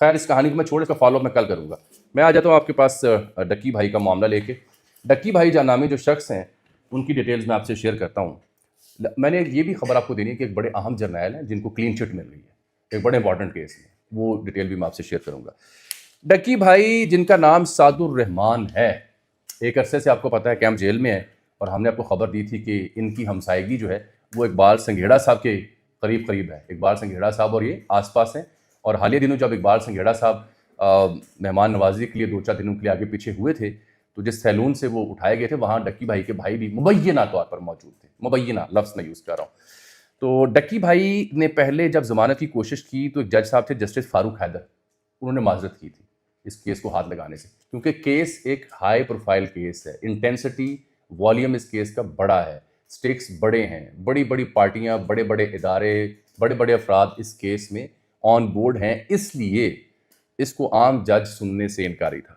خیر اس کہانی کو میں چھوڑ، اس کا فالو اپ میں کل کروں گا. میں آ جاتا ہوں آپ کے پاس ڈکی بھائی کا معاملہ لے کے. ڈکی بھائی جان نامی جو شخص ہیں ان کی ڈیٹیلز میں آپ سے شیئر کرتا ہوں. میں نے یہ بھی خبر آپ کو دینی ہے کہ ایک بڑے اہم جرنیل ہیں جن کو کلین چٹ مل رہی ہے ایک بڑے امپورٹنٹ کیس میں، وہ ڈیٹیل بھی میں آپ سے شیئر کروں گا. ڈکی بھائی جن کا نام سعد الرحمان ہے، ایک عرصے سے آپ کو پتہ ہے کیمپ جیل میں ہے، اور ہم نے آپ کو خبر دی تھی کہ ان کی ہمسائیگی جو ہے وہ اقبال سنگھیڑا صاحب کے قریب قریب ہے. اقبال سنگھیڑا صاحب اور یہ آس پاس ہیں. اور حالیہ دنوں جب اقبال سنگھیڑا صاحب مہمان نوازی کے لیے 2-4 دنوں کے لیے آگے پیچھے ہوئے تھے تو جس سیلون سے وہ اٹھائے گئے تھے وہاں ڈکی بھائی کے بھائی بھی مبینہ طور پر موجود تھے. مبینہ لفظ میں یوز کر رہا ہوں. تو ڈکی بھائی نے پہلے جب ضمانت کی کوشش کی تو ایک جج صاحب تھے جسٹس فاروق حیدر، انہوں نے معذرت کی تھی اس کیس کو ہاتھ لگانے سے، کیونکہ کیس ایک ہائی پروفائل کیس ہے. انٹینسٹی والیوم اس کیس کا بڑا ہے، سٹیکس بڑے ہیں، بڑی بڑی پارٹیاں، بڑے بڑے ادارے، بڑے بڑے افراد اس کیس میں آن بورڈ ہیں، اس لیے اس کو عام جج سننے سے انکاری تھا.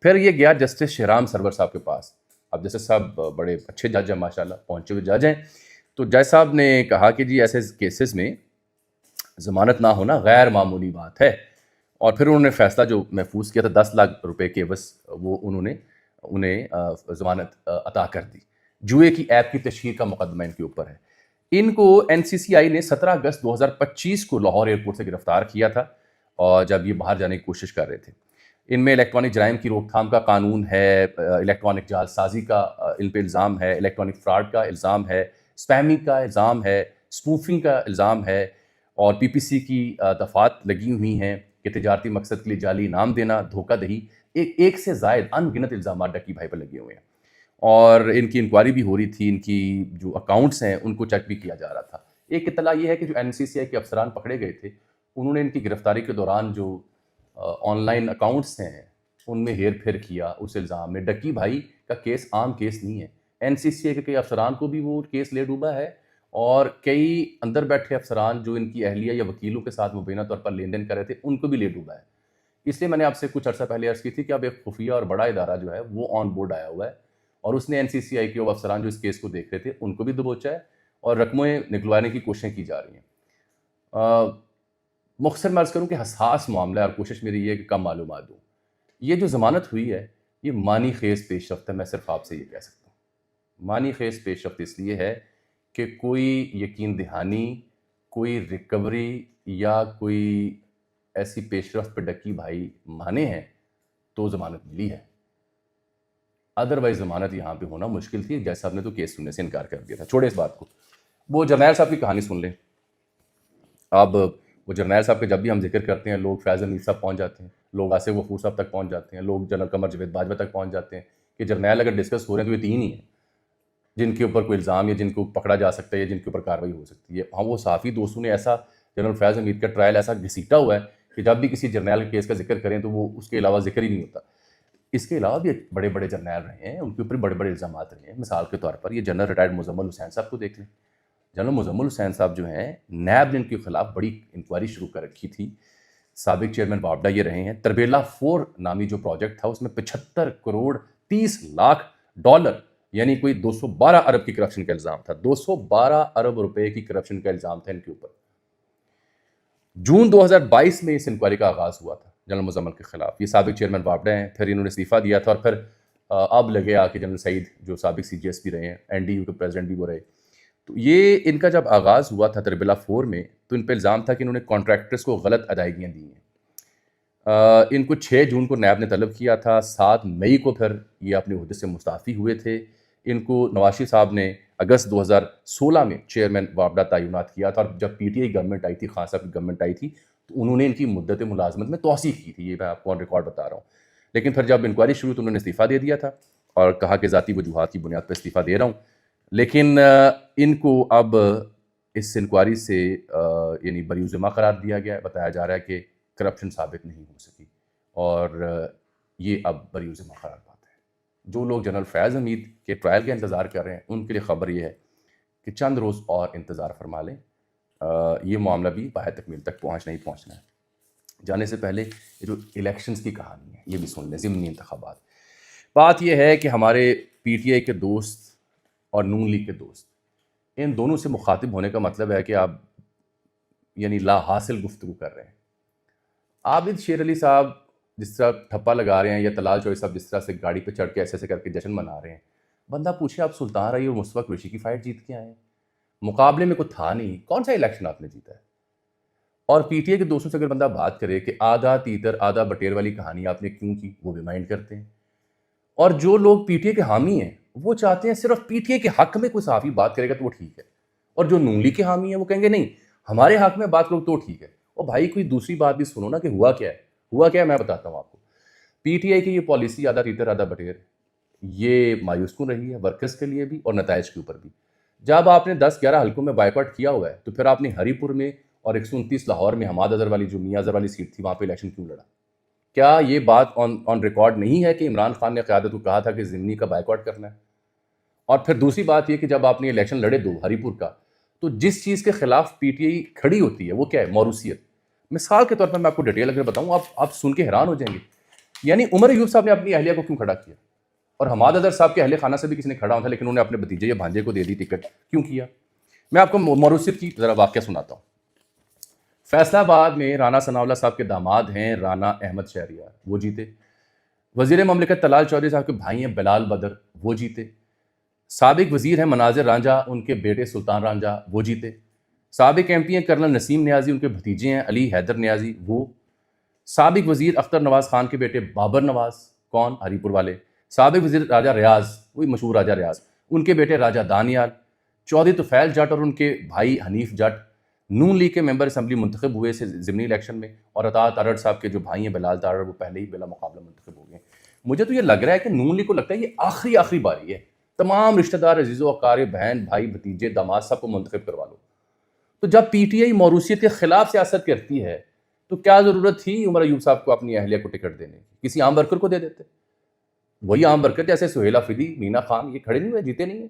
پھر یہ گیا جسٹس شہرام سرور صاحب کے پاس. اب جسٹس صاحب بڑے اچھے جج ہیں ماشاءاللہ، پہنچے ہوئے جج ہیں. تو جج صاحب نے کہا کہ جی ایسے کیسز میں ضمانت نہ ہونا غیر معمولی بات ہے. اور پھر انہوں نے فیصلہ جو محفوظ کیا تھا 10 لاکھ روپے کے بس وہ انہیں ضمانت عطا کر دی. جوئے کی ایپ کی تشہیر کا مقدمہ ان کے اوپر ہے. ان کو این سی سی آئی نے 17 اگست 2025 کو لاہور ایئرپورٹ سے گرفتار کیا تھا، اور جب یہ باہر جانے کی کوشش کر رہے تھے. ان میں الیکٹرانک جرائم کی روک تھام کا قانون ہے، الیکٹرانک جعل سازی کا ان پہ الزام ہے، الیکٹرانک فراڈ کا الزام ہے، اسپیمنگ کا الزام ہے، اسپوفنگ کا الزام ہے، اور پی پی سی کی دفعات لگی ہوئی ہیں کہ تجارتی مقصد کے لیے جعلی انعام دینا، دھوکہ دہی. ایک سے زائد ان گنت الزامات ڈکی بھائی پر لگے ہوئے ہیں. اور ان کی انکوائری بھی ہو رہی تھی، ان کی جو اکاؤنٹس ہیں ان کو چیک بھی کیا جا رہا تھا. ایک اطلاع یہ ہے کہ جو این سی سی آئی کے افسران پکڑے گئے تھے انہوں نے ان کی گرفتاری کے دوران جو آن لائن اکاؤنٹس ہیں ان میں ہیر پھیر کیا اس الزام میں. ڈکی بھائی کا کیس عام کیس نہیں ہے. این سی سی آئی کے کئی افسران کو بھی وہ کیس لے ڈوبا ہے، اور کئی اندر بیٹھے افسران جو ان کی اہلیہ یا وکیلوں کے ساتھ مبینہ طور پر لین دین کر رہے تھے ان کو بھی لے ڈوبا ہے. اس لیے میں نے آپ سے کچھ عرصہ پہلے عرض کی تھی کہ اب ایک خفیہ اور بڑا ادارہ جو ہے وہ آن بورڈ آیا ہوا ہے، اور اس نے این سی سی آئی کے وہ افسران جو اس کیس کو دیکھ رہے تھے ان کو بھی دبوچا ہے، اور رقمیں نکلوانے کی کوششیں کی جا رہی ہیں. مختصر میں عرض کروں کہ حساس معاملہ ہے، اور کوشش میری یہ ہے کہ کم معلومات دوں. یہ جو ضمانت ہوئی ہے یہ معنی خیز پیش رفت ہے، میں صرف آپ سے یہ کہہ سکتا ہوں. معنی خیز پیش رفت اس لیے ہے کہ کوئی یقین دہانی، کوئی ریکوری یا کوئی ایسی پیش رفت پہ ڈکی بھائی مانے ہیں تو ضمانت ملی ہے. ادروائز ضمانت یہاں پہ ہونا مشکل تھی. جج صاحب نے تو کیس سننے سے انکار کر دیا تھا. چھوڑے اس بات کو، وہ جرنیل صاحب کی کہانی سن لیں. اب وہ جرنیل صاحب کے جب بھی ہم ذکر کرتے ہیں لوگ فیض امیر صاحب پہنچ جاتے ہیں، لوگ آصف غفور صاحب تک پہنچ جاتے ہیں، لوگ جنرل قمر جاوید باجوہ تک پہنچ جاتے ہیں کہ جرنیل اگر ڈسکس ہو رہے ہیں تو یہ 3 ہی ہیں جن کے اوپر کوئی الزام یا جن کو پکڑا جا سکتا ہے یا جن کے اوپر کارروائی ہو سکتی ہے. ہاں وہ صحافی دوستوں نے ایسا جنرل فیض امیر کا ٹرائل ایسا گھسیٹا ہوا ہے کہ جب بھی کسی جرنیل کے کیس کا ذکر کریں تو وہ اس کے علاوہ ذکر ہی نہیں ہوتا. اس کے علاوہ بھی بڑے بڑے جرنیل رہے ہیں، ان کے اوپر بڑے بڑے الزامات رہے ہیں. مثال کے طور پر یہ جنرل ریٹائرڈ مزمل حسین صاحب کو دیکھ لیں. جنرل مزمل حسین صاحب جو ہیں نیب نے ان کے خلاف بڑی انکوائری شروع کر رکھی تھی. سابق چیئرمین وابڈا یہ رہے ہیں. تربیلا 4 نامی جو پروجیکٹ تھا اس میں 75 کروڑ 30 لاکھ ڈالر یعنی کوئی 212 ارب کی کرپشن کا الزام تھا. 212 ارب روپے کی کرپشن کا الزام تھا ان کے اوپر. جون 2022 میں اس انکوائری کا آغاز ہوا تھا جنرل مزمل کے خلاف. یہ سابق چیئرمین وابڈا ہیں، پھر انہوں نے استعفیٰ دیا تھا، اور پھر اب لگے آ کہ جنرل سعید جو سابق سی جی ایس پی رہے ہیں، این ڈی یو کے پریزیڈنٹ بھی وہ رہے. تو یہ ان کا جب آغاز ہوا تھا تربیلا 4 میں تو ان پہ الزام تھا کہ انہوں نے کانٹریکٹرز کو غلط ادائیگیاں دی ہیں. ان کو 6 جون کو نیب نے طلب کیا تھا، 7 مئی کو پھر یہ اپنے عہدے سے مستعفی ہوئے تھے. ان کو نواز شریف صاحب نے اگست 2016 میں چیئرمین وابڈا تعینات کیا تھا، اور جب پی ٹی آئی گورنمنٹ آئی تھی، خان صاحب کی گورنمنٹ آئی تھی تو انہوں نے ان کی مدت ملازمت میں توسیع کی تھی. یہ میں آپ کو آن ریکارڈ بتا رہا ہوں. لیکن پھر جب انکوائری شروع تو انہوں نے استعفیٰ دے دیا تھا اور کہا کہ ذاتی وجوہات کی بنیاد پر استعفیٰ دے رہا ہوں. لیکن ان کو اب اس انکوائری سے یعنی بری ذمہ قرار دیا گیا ہے. بتایا جا رہا ہے کہ کرپشن ثابت نہیں ہو سکی، اور یہ اب بری ذمہ قرار پاتا ہے. جو لوگ جنرل فیض حمید کے ٹرائل کا انتظار کر رہے ہیں ان کے لیے خبر یہ ہے کہ چند روز اور انتظار فرما لیں. یہ معاملہ بھی باہر تکمیل تک پہنچنا ہے. جانے سے پہلے یہ جو الیکشنز کی کہانی ہے یہ بھی سن لیں. ضمنی انتخابات، بات یہ ہے کہ ہمارے پی ٹی آئی کے دوست اور نون لیگ کے دوست، ان دونوں سے مخاطب ہونے کا مطلب ہے کہ آپ یعنی لا حاصل گفتگو کر رہے ہیں. عابد شیر علی صاحب جس طرح ٹھپا لگا رہے ہیں، یا طلال چوہدری صاحب جس طرح سے گاڑی پہ چڑھ کے ایسے ایسے کر کے جشن منا رہے ہیں، بندہ پوچھے آپ سلطان رہی اور مصطفیٰ قریشی کی فائٹ جیت کے آئے ہیں، مقابلے میں کوئی تھا نہیں، کون سا الیکشن آپ نے جیتا ہے؟ اور پی ٹی اے کے دوستوں سے اگر بندہ بات کرے کہ آدھا تیتر آدھا بٹیر والی کہانی آپ نے کیوں کی، وہ بھی مائنڈ کرتے ہیں۔ اور جو لوگ پی ٹی اے کے حامی ہیں وہ چاہتے ہیں صرف پی ٹی اے کے حق میں کوئی صحافی بات کرے گا تو وہ ٹھیک ہے، اور جو نون لیگ کے حامی ہیں وہ کہیں گے نہیں ہمارے حق میں بات کرو تو ٹھیک ہے۔ اور بھائی کوئی دوسری بات بھی سنو نا کہ ہوا کیا ہے، ہوا کیا ہے میں بتاتا ہوں آپ کو۔ پی ٹی آئی کی یہ پالیسی آدھا تیتر آدھا بٹیر یہ مایوس کن رہی ہے ورکرز کے لیے بھی اور نتائج کے اوپر بھی۔ جب آپ نے 10-11 حلقوں میں بائیکاٹ کیا ہوا ہے تو پھر آپ نے ہری پور میں اور 129 لاہور میں حماد اظہر والی جو میاں اظہر والی سیٹ تھی وہاں پہ الیکشن کیوں لڑا؟ کیا یہ بات آن ریکارڈ نہیں ہے کہ عمران خان نے قیادت کو کہا تھا کہ ضمنی کا بائیکاٹ کرنا ہے؟ اور پھر دوسری بات یہ کہ جب آپ نے الیکشن لڑے دو ہری پور کا، تو جس چیز کے خلاف پی ٹی آئی کھڑی ہوتی ہے وہ کیا ہے؟ موروثیت۔ مثال کے طور پر میں آپ کو ڈیٹیل اگر بتاؤں آپ سن کے حیران ہو جائیں گے۔ یعنی عمر ایوب صاحب نے اپنی اہلیہ کو کیوں کھڑا کیا؟ اور حماد اظہر صاحب کے اہل خانہ سے بھی کسی نے کھڑا ہوتا لیکن انہوں نے اپنے بھتیجے یا بھانجے کو دے دی ٹکٹ، کیوں کیا؟ میں آپ کو موروثیت کی ذرا واقعہ سناتا ہوں۔ فیصلہ آباد میں رانا ثناء اللہ صاحب کے داماد ہیں رانا احمد شہریار، وہ جیتے۔ وزیر مملکت طلال چودھری صاحب کے بھائی ہیں بلال بدر، وہ جیتے۔ سابق وزیر ہیں مناظر رانجھا، ان کے بیٹے سلطان رانجھا، وہ جیتے۔ سابق ایم پی ہیں کرنل نسیم نیازی، ان کے بھتیجے ہیں علی حیدر نیازی، وہ۔ سابق وزیر اختر نواز خان کے بیٹے بابر نواز، کون؟ ہری پور والے۔ سابق وزیر راجہ ریاض، وہی مشہور راجہ ریاض، ان کے بیٹے راجہ دانیال۔ چودھری طفیل جٹ اور ان کے بھائی حنیف جٹ نون لیگ کے ممبر اسمبلی منتخب ہوئے سے ضمنی الیکشن میں، اور عطا تارڑ صاحب کے جو بھائی ہیں بلال تارڑ وہ پہلے ہی بلا مقابلہ منتخب ہو گئے۔ مجھے تو یہ لگ رہا ہے کہ نون لیگ کو لگتا ہے یہ آخری باری ہے، تمام رشتہ دار عزیز و اقارب بہن بھائی بھتیجے داماد سب کو منتخب کروا لو۔ تو جب پی ٹی آئی موروثیت کے خلاف سیاست کرتی ہے تو کیا ضرورت تھی عمر ایوب صاحب کو اپنی اہلیہ کو ٹکٹ دینے کی؟ کسی عام ورکر کو دے دیتے۔ وہی عام ورکر جیسے سہیل فیدی، مینا خان، یہ کھڑے نہیں ہوئے، جیتے نہیں ہیں۔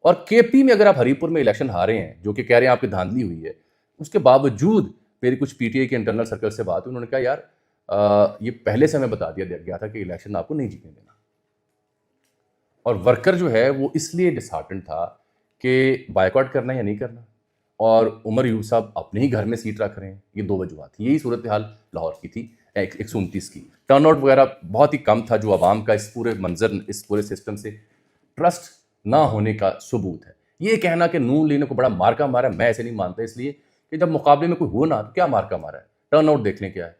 اور کے پی میں اگر آپ ہری پور میں الیکشن ہارے ہیں جو کہ کہہ رہے ہیں آپ کی دھاندلی ہوئی ہے، اس کے باوجود میری کچھ پی ٹی آئی کے انٹرنل سرکل سے بات ہوئی، انہوں نے کہا یار یہ پہلے سے ہمیں بتا دیا گیا تھا کہ الیکشن آپ کو نہیں جیتنے دینا۔ اور ورکر جو ہے وہ اس لیے ڈسہارٹن تھا کہ بائیکاٹ کرنا یا نہیں کرنا، اور عمر ایوب صاحب اپنے ہی گھر میں سیٹ رکھ رہے ہیں۔ یہ دو وجوہات تھی، یہی صورتحال لاہور کی تھی 129 کی۔ ٹرن آؤٹ وغیرہ بہت ہی کم تھا، جو عوام کا اس پورے منظر اس پورے سسٹم سے ٹرسٹ نہ ہونے کا ثبوت ہے۔ یہ کہنا کہ نون لیگ نے کو بڑا مارکا مارا ہے، میں ایسے نہیں مانتا، اس لیے کہ جب مقابلے میں کوئی ہو نا تو کیا مارکا مارا ہے؟ ٹرن آؤٹ دیکھ لیں کیا ہے،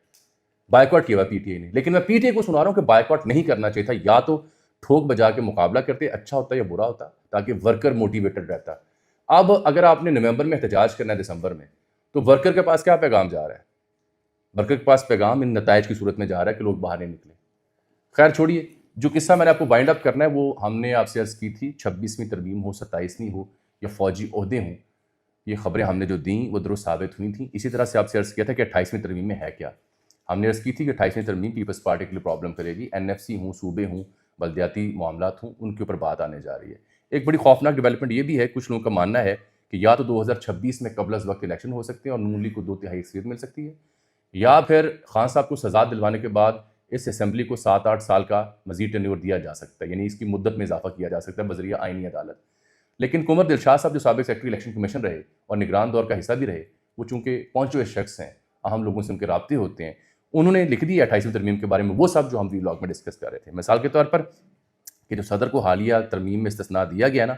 بائیکاٹ کیا ہوا پی ٹی آئی نے۔ لیکن میں پی ٹی آئی کو سنا رہا ہوں کہ بائیکاٹ نہیں کرنا چاہیے تھا، یا تو ٹھوک بجا کے مقابلہ کرتے، اچھا ہوتا یا برا ہوتا، تاکہ ورکر موٹیویٹڈ رہتا۔ اب اگر آپ نے نومبر میں احتجاج کرنا ہے دسمبر میں، تو ورکر کے پاس کیا پیغام جا رہا ہے؟ ورکر کے پاس پیغام ان نتائج کی صورت میں جا رہا ہے کہ لوگ باہر نہیں نکلیں۔ خیر چھوڑیے، جو قصہ میں نے آپ کو وائنڈ اپ کرنا ہے وہ ہم نے آپ سے عرض کی تھی، 26ویں ترمیم ہو 27ویں ہو یا فوجی عہدے ہوں، یہ خبریں ہم نے جو دیں وہ درست ثابت ہوئی تھیں۔ اسی طرح سے آپ سے عرض کیا تھا کہ 28ویں ترمیم میں ہے کیا۔ ہم نے عرض کی تھی کہ 28ویں ترمیم پیپلز پارٹی کے لیے پرابلم کرے گی، این ایف سی ہوں، صوبے ہوں، بلدیاتی معاملات ہوں، ان کے اوپر بات آنے جا رہی ہے۔ ایک بڑی خوفناک ڈیولپمنٹ یہ بھی ہے، کچھ لوگوں کا ماننا ہے کہ یا تو 2026 میں قبل از وقت الیکشن ہو سکتے ہیں اور نون لیگ کو 2/3 اکثریت مل سکتی ہے، یا پھر خان صاحب کو سزا دلوانے کے بعد اس اسمبلی کو 7-8 سال کا مزید ٹینیور دیا جا سکتا ہے، یعنی اس کی مدت میں اضافہ کیا جا سکتا ہے بذریعہ آئینی عدالت۔ لیکن کنور دلشاد صاحب جو سابق سیکرٹری الیکشن کمیشن رہے اور نگران دور کا حصہ بھی رہے، وہ چونکہ پہنچے ہوئے شخص ہیں، اہم لوگوں سے ان کے رابطے ہوتے ہیں، انہوں نے لکھ دی 28ویں ترمیم کے بارے میں وہ سب جو ہم وی لاگ میں ڈسکس کر رہے تھے۔ مثال کے طور پر کہ جو صدر کو حالیہ ترمیم میں استثناء دیا گیا نا،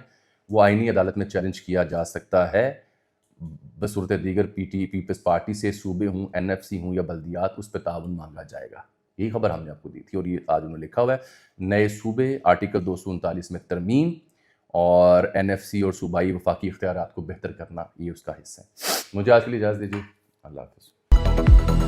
وہ آئینی عدالت میں چیلنج کیا جا سکتا ہے بصورت دیگر پیپلز پارٹی سے، صوبے ہوں، این ایف سی ہوں یا بلدیات، اس پہ تعاون مانگا جائے گا۔ یہی خبر ہم نے آپ کو دی تھی، اور یہ آج انہوں نے لکھا ہوا ہے نئے صوبے آرٹیکل 239 میں ترمیم اور این ایف سی اور صوبائی وفاقی اختیارات کو بہتر کرنا، یہ اس کا حصہ ہے۔ مجھے آج کے لیے اجازت دیجیے، اللہ حافظ۔